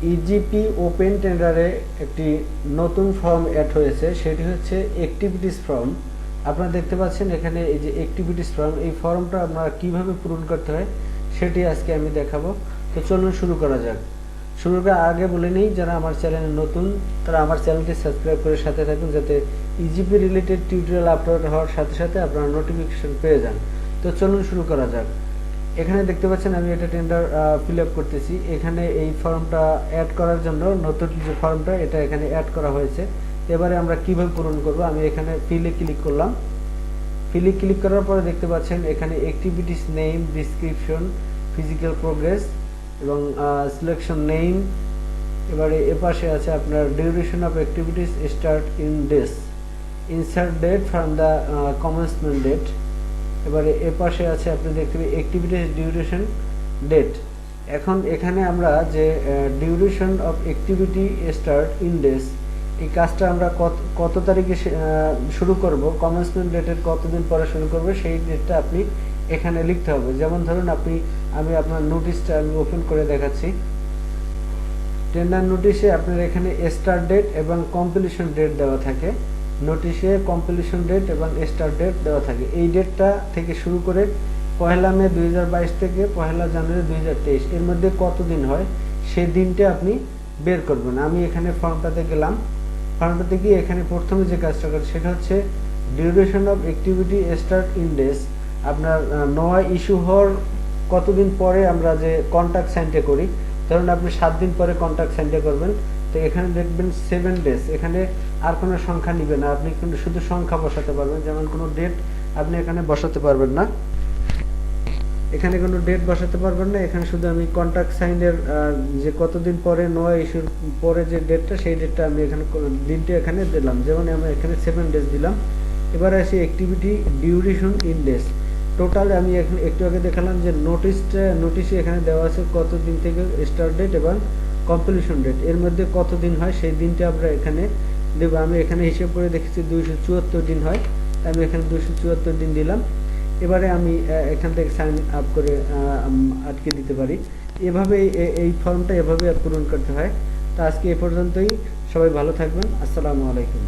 E-GP open টেন্ডারে একটি নতুন form add হয়েছে, সেটি হচ্ছে অ্যাক্টিভিটিস ফর্ম। আপনারা দেখতে পাচ্ছেন এখানে এই যে অ্যাক্টিভিটিস ফর্ম, এই ফর্মটা আপনারা কিভাবে পূরণ করতে হয় সেটি আজকে আমি দেখাবো। তো চলুন শুরু করা যাক। শুরু করার আগে বলে নিই, যারা আমার চ্যানেলে নতুন তারা আমার চ্যানেলটি সাবস্ক্রাইব করে সাথে থাকুন, যাতে ইজিপি রিলেটেড টিউটোরিয়াল আপলোড হওয়ার সাথে সাথে আপনারা নোটিফিকেশন পেয়ে যান। তো চলুন শুরু করা যাক। এখানে দেখতে পাচ্ছেন আমি একটা টেন্ডার ফিল আপ করতেছি। এখানে এই ফর্মটা অ্যাড করার জন্য নতুন যে ফর্মটা এটা এখানে অ্যাড করা হয়েছে। এবারে আমরা কিভাবে পূরণ করব, আমি এখানে ফিলে ক্লিক করলাম। ফিলে ক্লিক করার পরে দেখতে পাচ্ছেন এখানে activities name, description, physical progress এবং সিলেকশন নেম। এবারে এপাশে আছে আপনার duration of activities start in days, insert date from the commencement date. এবারে এপাশে আছে আপনি দেখতে পাবেন অ্যাক্টিভিটিস ডিউরেশন ডেট। এখন এখানে আমরা যে duration of activity start in days, এই কাজটা আমরা কত তারিখে শুরু করব, কমেন্সমেন্ট ডেটের কতদিন পরে শুরু করব, সেই ডেটটা আপনি এখানে লিখতে হবে। যেমন ধরুন আমি আপনার নোটিশটা আমি ওপেন করে দেখাচ্ছি। টেন্ডার নোটিশে আপনার এখানে স্টার্ট ডেট এবং কমপ্লিশন ডেট দেওয়া থাকে। নোটিশে কমপ্লিশন ডেট এবং স্টার্ট ডেট দেওয়া থাকে। এই ডেটটা থেকে শুরু করে 1 মে 2022 থেকে 1 জানুয়ারি 2023 এর মধ্যে কত দিন হয় সেই দিনটা আপনি বের করবেন। আমি এখানে ফর্মটাতে গেলাম। ফর্মটাতে গিয়ে এখানে প্রথমে যে কাজটা করে সেটা হচ্ছে duration of activity start in days. আপনার নোয়া ইস্যু হওয়ার কতদিন পরে আমরা যে কন্ট্রাক্ট সাইনটা করি, ধরুন আপনি 7 দিন পরে কন্ট্রাক্ট সাইনটা করবেন, তো এখানে দেখবেন 7 ডেজ। এখানে আর কোনো সংখ্যা নিবে না, আপনি কিন্তু শুধু সংখ্যা বসাতে পারবেন, যেমন কোনো ডেট আপনি এখানে বসাতে পারবেন না। এখানে কোনো ডেট বসাতে পারবেন না, এখানে শুধু আমি কন্ট্রাক্ট সাইনের যে কতদিন পরে নোয়া ইস্যুর পরে যে ডেটটা, সেই ডেটটা আমি এখানে দিনটা এখানে দিলাম। যেমন আমি এখানে 7 ডেজ দিলাম। এবারে আসি activity duration in days. Total আমি একটু আগে দেখালাম যে নোটিশে এখানে দেওয়া আছে কত দিন থেকে স্টার্ট ডেট এবং কমপ্লিশন ডেট, এর মধ্যে কত দিন হয় সেই দিনটা আমরা এখানে দেবো। আমি এখানে হিসেব করে দেখেছি 274 দিন হয়, আমি এখানে 274 দিন দিলাম। এবারে আমি এখান থেকে সাইন আপ করে আটকে দিতে পারি। এভাবে এই ফর্মটা এভাবে পূরণ করতে হয়। তো আজকে এ পর্যন্তই, সবাই ভালো থাকবেন। আসসালামু আলাইকুম।